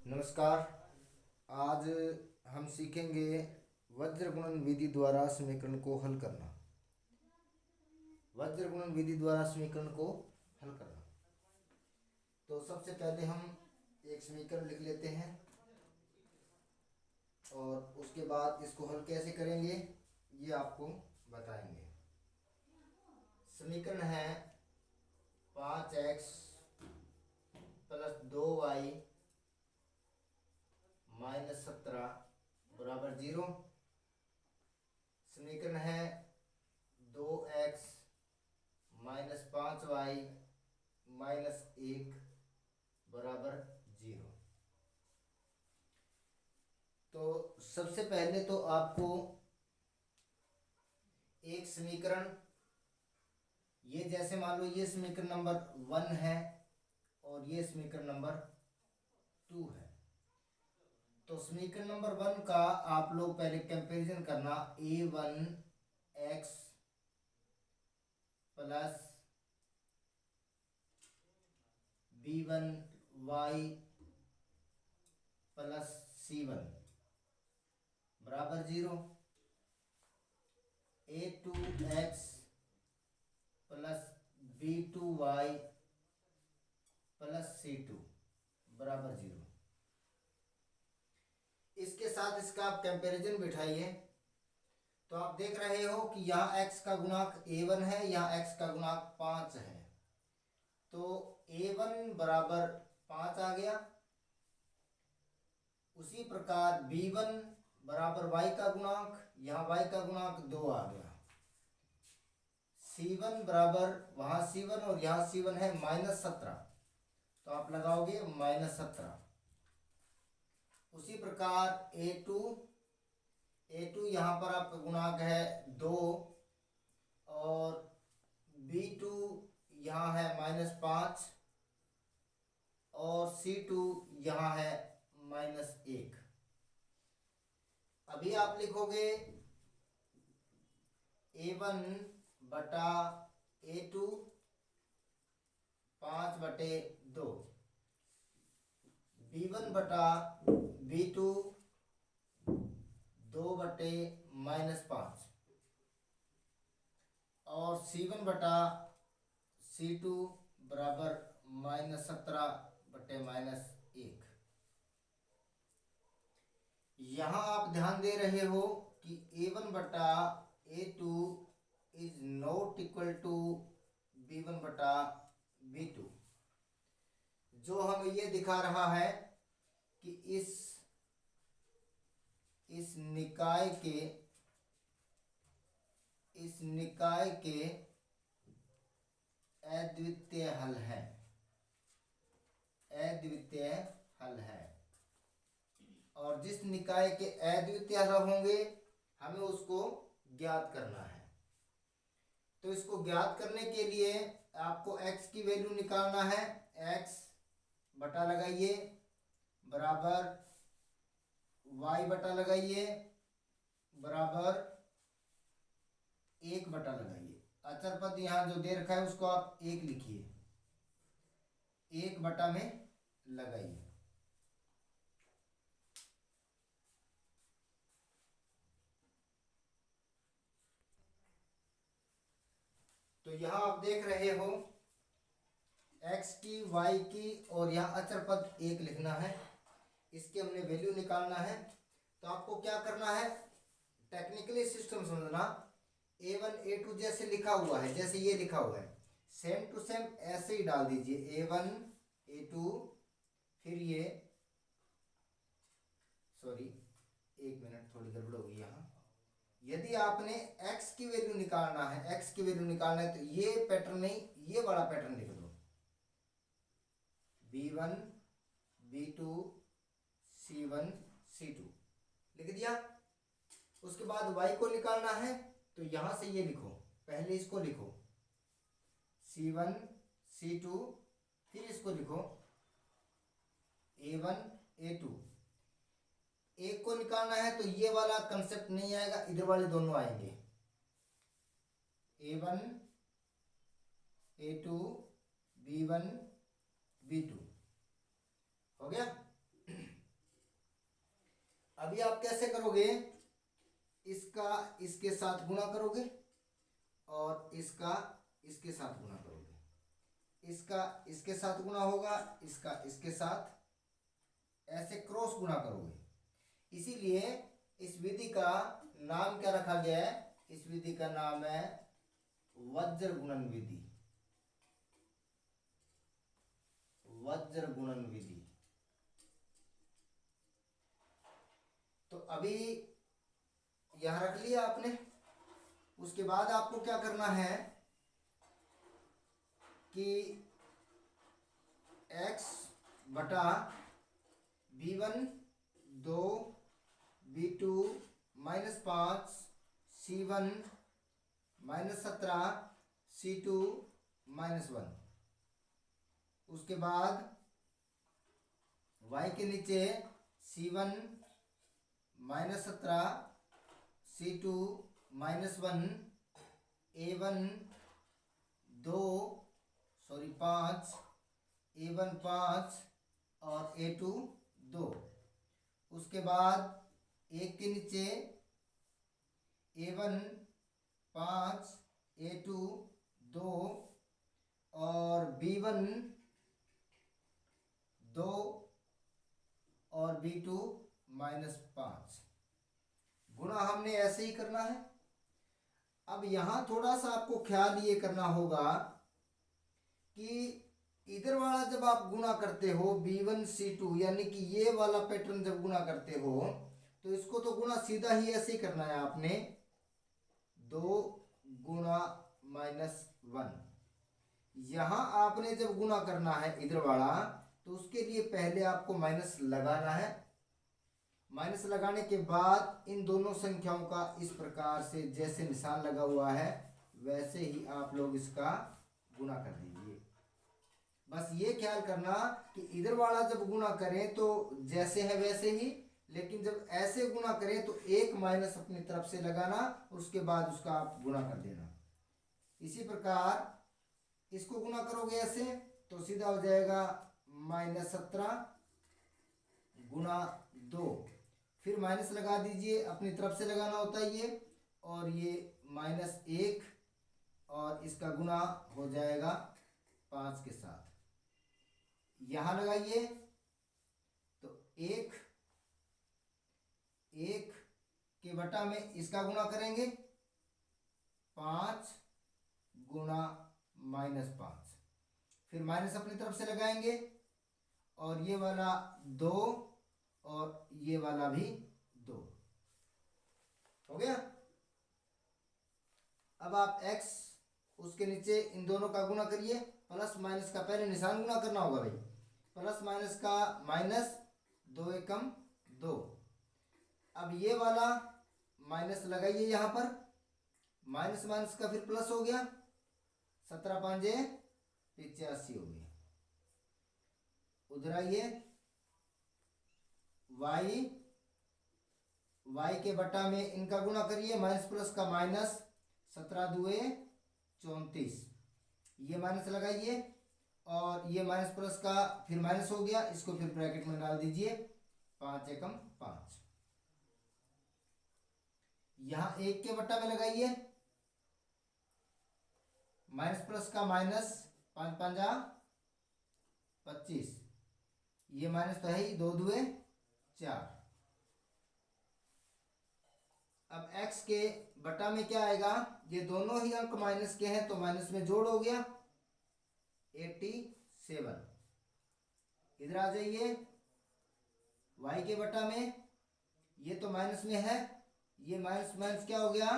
नमस्कार। आज हम सीखेंगे वज्र गुणन विधि द्वारा समीकरण को हल करना। वज्र गुणन विधि द्वारा समीकरण को हल करना। तो सबसे पहले हम एक समीकरण लिख लेते हैं और उसके बाद इसको हल कैसे करेंगे ये आपको बताएंगे। समीकरण है 5x प्लस 2y माइनस 17 बराबर 0। समीकरण है 2x माइनस 5y माइनस 1 बराबर 0। तो सबसे पहले तो आपको एक समीकरण, ये जैसे मान लो ये समीकरण नंबर 1 है और ये समीकरण नंबर 2 है। तो समीकरण नंबर 1 का आप लोग पहले कंपैरिजन करना। a1x plus b1y plus c1 बराबर 0। a2x plus b2y plus c2 बराबर 0। इसके साथ इसका आप कंपैरिजन बिठाइए तो आप देख रहे हो कि यहाँ x का गुणांक a1 है, यहाँ x का गुणांक 5 है। तो a1 बराबर 5 आ गया। उसी प्रकार b1 बराबर y का गुणांक, यहाँ y का गुणांक 2 आ गया। c1 बराबर, वहां c1 और यहाँ c1 है माइनस 17, तो आप लगाओगे माइनस 17। उसी प्रकार a2 यहाँ पर आपका गुणांक है 2 और b2 यहाँ है माइनस 5 और c2 यहाँ है माइनस 1। अभी आप लिखोगे a1 बटा a2 5/2, b1 बटा b2 2/-5 और c1 बटा c2 बराबर माइनस 17/-1। यहाँ आप ध्यान दे रहे हो कि a1 बटा a2 is not equal to b1 बटा b2, जो हमें ये दिखा रहा है कि इस निकाय के अद्वितीय हल है। अद्वितीय हल है और जिस निकाय के अद्वितीय हल होंगे हमें उसको ज्ञात करना है। तो इसको ज्ञात करने के लिए आपको x की वैल्यू निकालना है। x बटा लगाइए बराबर y बटा लगाइए बराबर 1 बटा लगाइए। अचर पद यहाँ जो दे रखा है उसको आप 1 लिखिए, 1 बटा में लगाइए। तो यहाँ आप देख रहे हो x की, y की और यहाँ अचर पद 1 लिखना है। इसके हमने वैल्यू निकालना है। तो आपको क्या करना है, टेक्निकली सिस्टम समझना। a1 a2 जैसे लिखा हुआ है, जैसे ये लिखा हुआ है, सेम टू सेम ऐसे ही डाल दीजिए a1 a2। फिर ये, सॉरी एक मिनट, थोड़ी गड़बड़ होगी यहाँ। यदि आपने x की वैल्यू निकालना है, x की वैल्यू निकालना है तो ये पैटर्न नहीं, ये वाला पैटर्न लिख दो, b1 b2 c1 c2 लिख दिया। उसके बाद y को निकालना है तो यहां से ये लिखो, पहले इसको लिखो c1 c2, फिर इसको लिखो a1 a2। एक को निकालना है तो ये वाला कंसेप्ट नहीं आएगा, इधर वाले दोनों आएंगे, a1 a2 b1 b2। हो गया। अभी आप कैसे करोगे, इसका इसके साथ गुणा करोगे और इसका इसके साथ गुणा करोगे, इसका इसके साथ गुणा होगा, इसका इसके साथ, ऐसे क्रॉस गुणा करोगे। इसीलिए इस विधि का नाम क्या रखा गया है, इस विधि का नाम है वज्र गुणन विधि, वज्र गुणन विधि। तो अभी यहां रख लिया आपने। उसके बाद आपको क्या करना है कि x बटा b1 2 b2 -5 c1 -17 c2 -1, उसके बाद y के नीचे c1 -17 c2 -1 a1 2 sorry 5 a1 5 और a2 2, उसके बाद एक के नीचे a1 5 a2 2 और b1 2 और b2 -5, गुणा हमने ऐसे ही करना है। अब यहां थोड़ा सा आपको ख्याल ये करना होगा कि इधर वाला जब आप गुणा करते हो b1 c2, यानी कि ये वाला पैटर्न जब गुणा करते हो तो इसको तो गुणा सीधा ही ऐसे ही करना है आपने, 2 गुणा -1। यहां आपने जब गुणा करना है इधर वाला तो उसके लिए पहले आपको माइनस लगाना है। माइनस लगाने के बाद इन दोनों संख्याओं का इस प्रकार से जैसे निशान लगा हुआ है वैसे ही आप लोग इसका गुणा कर दीजिए। बस ये ख्याल करना कि इधर वाला जब गुणा करें तो जैसे है वैसे ही, लेकिन जब ऐसे गुणा करें तो एक माइनस अपनी तरफ से लगाना और उसके बाद उसका आप गुणा कर देना। इसी प्रकार इसको गुणा करोगे ऐसे तो सीधा हो जाएगा -17 गुणा 2, फिर माइनस लगा दीजिए, अपनी तरफ से लगाना होता है ये, और ये -1 और इसका गुणा हो जाएगा 5 के साथ। यहां लगाइए तो 1 के बटा में इसका गुणा करेंगे 5 गुणा -5, फिर माइनस अपनी तरफ से लगाएंगे और ये वाला 2 और ये वाला भी 2 हो गया। अब आप x उसके नीचे इन दोनों का गुणा करिए, प्लस माइनस का पहले निशान गुणा करना होगा भाई, प्लस माइनस का माइनस, 2 एकम 2। अब ये वाला माइनस लगाइए यहां पर, माइनस माइनस का फिर प्लस हो गया, 17 5 85 हो गया। उधर आइए, y के बटा में इनका गुणा करिए, माइनस प्लस का माइनस, 17 2 34, ये माइनस लगाइए और ये माइनस प्लस का फिर माइनस हो गया, इसको फिर ब्रैकेट में डाल दीजिए, 5 एकम 5। यहां 1 के बट्टा में लगाइए, माइनस प्लस का माइनस, 5 5 25, ये माइनस तो है ही, 2 2 4। अब x के बटा में क्या आएगा, ये दोनों ही अंक माइनस के हैं तो माइनस में जोड़ हो गया 87। इधर आ जाइए, y के बटा में ये तो माइनस में है, ये माइनस माइनस क्या हो गया,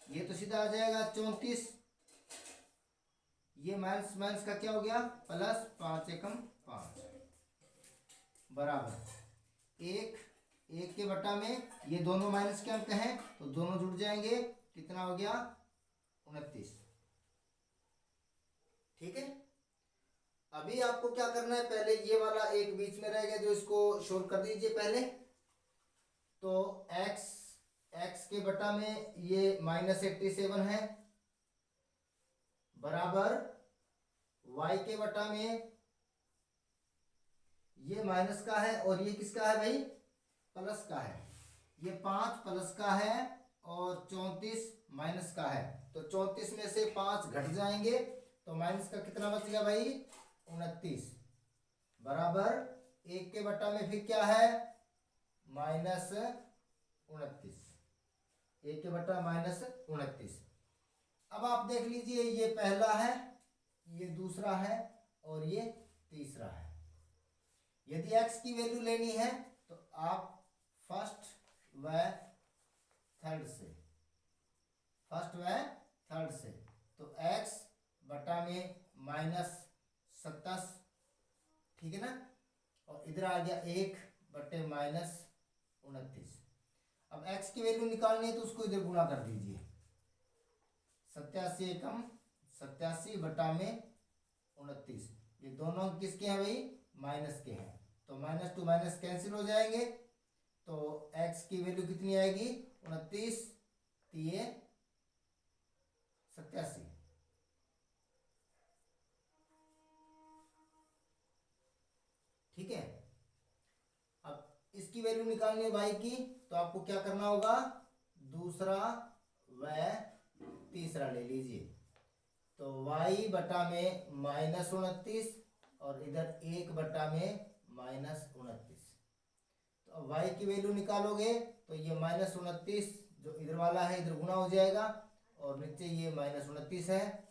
ये तो सीधा आ जाएगा 34, ये माइनस माइनस का क्या हो गया प्लस, 5 एकम 5 बराबर 1 के बटा में ये दोनों माइनस के अंक हैं तो दोनों जुड़ जाएंगे, कितना हो गया 29। ठीक है। अभी आपको क्या करना है, पहले ये वाला एक बीच में रहेगा जो इसको शोर कर दीजिए पहले। तो x के बटा में ये -87 है बराबर y के बटा में ये माइनस का है और ये किसका है भाई, प्लस का है। ये 5 प्लस का है और 34 माइनस का है। तो 34 में से 5 घट जाएंगे तो माइनस का कितना बच गया भाई, 29 बराबर 1 के बटा में फिर क्या है, -29। 1 के बटा -29। अब आप देख लीजिए, ये पहला है, ये दूसरा है और ये तीसरा है। यदि x की वैल्यू लेनी है तो आप फर्स्ट व थर्ड से, तो x बटा में -27, ठीक है ना, और इधर आ गया 1 बटे -29। अब x की वैल्यू निकालनी है तो उसको इधर गुणा कर दीजिए। 87 एकम 87 बटा में 29, ये दोनों किसके हैं भाई, माइनस के हैं। तो माइनस टू माइनस कैंसिल हो जाएंगे, तो x की वैल्यू कितनी आएगी, 29 3 87। ठीक है, अब इसकी वैल्यू निकालनी है y की, तो आपको क्या करना होगा, दूसरा व तीसरा ले लीजिए। तो y बटा में -29 और इधर 1 बटा में -29। तो अब y की वैल्यू निकालोगे तो ये -29 जो इधर वाला है इधर गुना हो जाएगा और नीचे ये -29 है।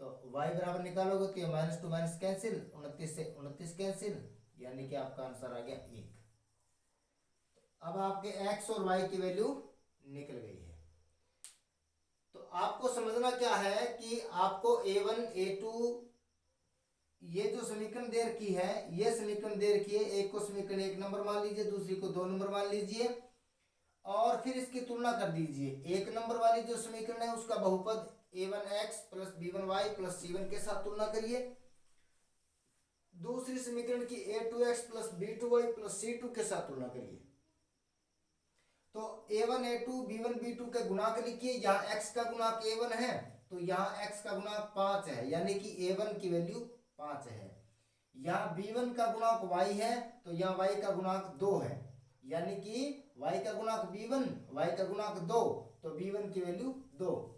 तो y बराबर निकालोगे तो ये माइनस टू माइनस कैंसिल, 29 से 29 कैंसिल, यानी कि आपका आंसर आ गया 1। अब आपके x और y की वैल्यू निकल गई है। तो आपको समझना क्या है कि आपको a1 a2 ये जो समीकरण दे रखी है, ये समीकरण दे रखी है, एक को समीकरण 1 नंबर मान लीजिए, दूसरी को 2 नंबर मान लीजिए और फिर इसकी तुलना कर दीजिए। 1 नंबर वाली जो समीकरण है उसका बहुपद a1x plus b1y plus c1 के साथ तुलना करिए। दूसरी समीकरण की a2x plus b2y plus c2 के साथ तुलना करिए। तो a1 a2 b1 b2 के गुणांक लिखिए। यहाँ x का गुणांक a1 है तो यहाँ x का गुणांक 5 है, यानी कि a1 की वैल्यू 5 है। यहाँ b1 का गुणांक y है तो यहाँ y का गुणांक 2 है, यानी कि y का गुणांक b1 y का गुणांक 2, तो b1 की वैल्यू 2।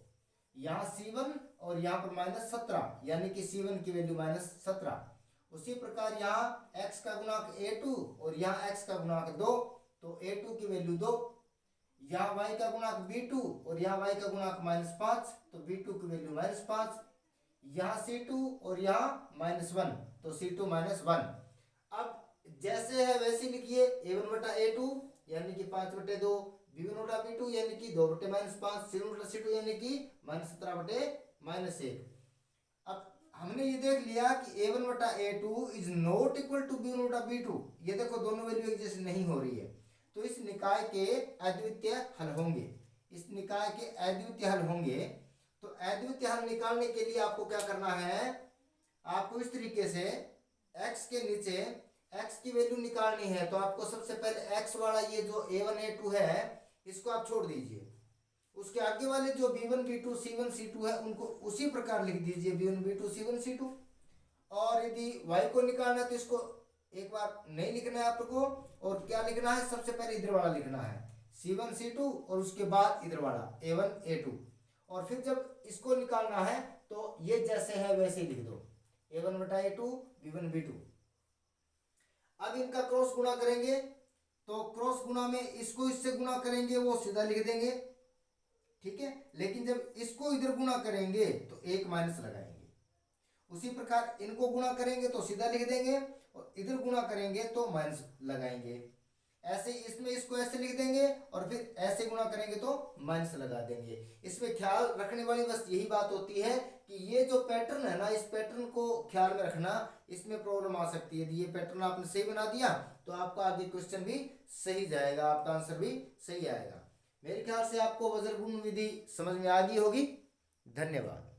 यहाँ c1 और यहाँ पर -17, यानी कि c1 की वैल्यू -17। उसी प्रकार यहाँ x का गुणांक a2 और यहाँ x का गुणांक 2, तो a2 की वैल्यू 2। यहाँ y का गुणांक b2 और यहाँ y का गुणांक -5, तो b2 की वैल्यू -5। यहाँ c2 और यहाँ -1, तो c2 -1। अब जैसे है वैसे लिखिए, a1 बटा a2 यानी कि 5 बटे 2, b1 बटा b2 यानी कि 2 बटे -5, c1 बटा c2 यानी कि -17 बटे -1। अब हमने ये देख लिया कि a1 बटा a2 is not equal to b1 बटा b2। ये देखो दोनों वैल्यू एक जैसी नहीं हो रही है, तो इस निकाय के अद्वितीय हल होंगे। इस निकाय के अद्वितीय हल होंगे। तो अद्वितीय हल निकालने के लिए आपको क्या करना है, आपको इस तरीके से x के नीचे x की वैल्यू निकालनी है। तो आपको सबसे पहले x वाला ये जो a1 a2 है इसको आप छोड़ दीजिए। उसके आगे वाले जो b1 b2 c1 c2 है उनको उसी प्रकार लिख दीजिए, b1 b2 c1 c2। और यदि y को निकालना है तो इसको एक बार नहीं लिखना है आपको, और क्या लिखना है, सबसे पहले इधर वाला लिखना है c1 c2 और उसके बाद इधर वाला a1 a2। और फिर जब इसको निकालना है तो ये जैसे है वैसे ही लिख दो, a1 बटा a2 b1 b2। अब इनका क्रॉस गुणा करेंगे, तो क्रॉस गुणा में इसको इससे गुणा करेंगे वो सीधा लिख देंगे, ठीक है। लेकिन जब इसको इधर गुणा करेंगे तो एक माइनस लगाएंगे। उसी प्रकार इनको गुणा करेंगे तो सीधा लिख देंगे और इधर गुणा करेंगे तो माइनस लगाएंगे। ऐसे इसमें इसको ऐसे लिख देंगे और फिर ऐसे गुणा करेंगे तो माइनस लगा देंगे। इसमें ख्याल रखने वाली बस यही बात होती है कि ये जो पैटर्न है ना, इस पैटर्न को ख्याल में रखना, इसमें प्रॉब्लम आ सकती है। यदि ये पैटर्न आपने सही बना दिया तो आपका आगे क्वेश्चन भी सही जाएगा, आपका आंसर भी सही आएगा। मेरे ख्याल से आपको वज्रगुण विधि समझ में आ गई होगी। धन्यवाद।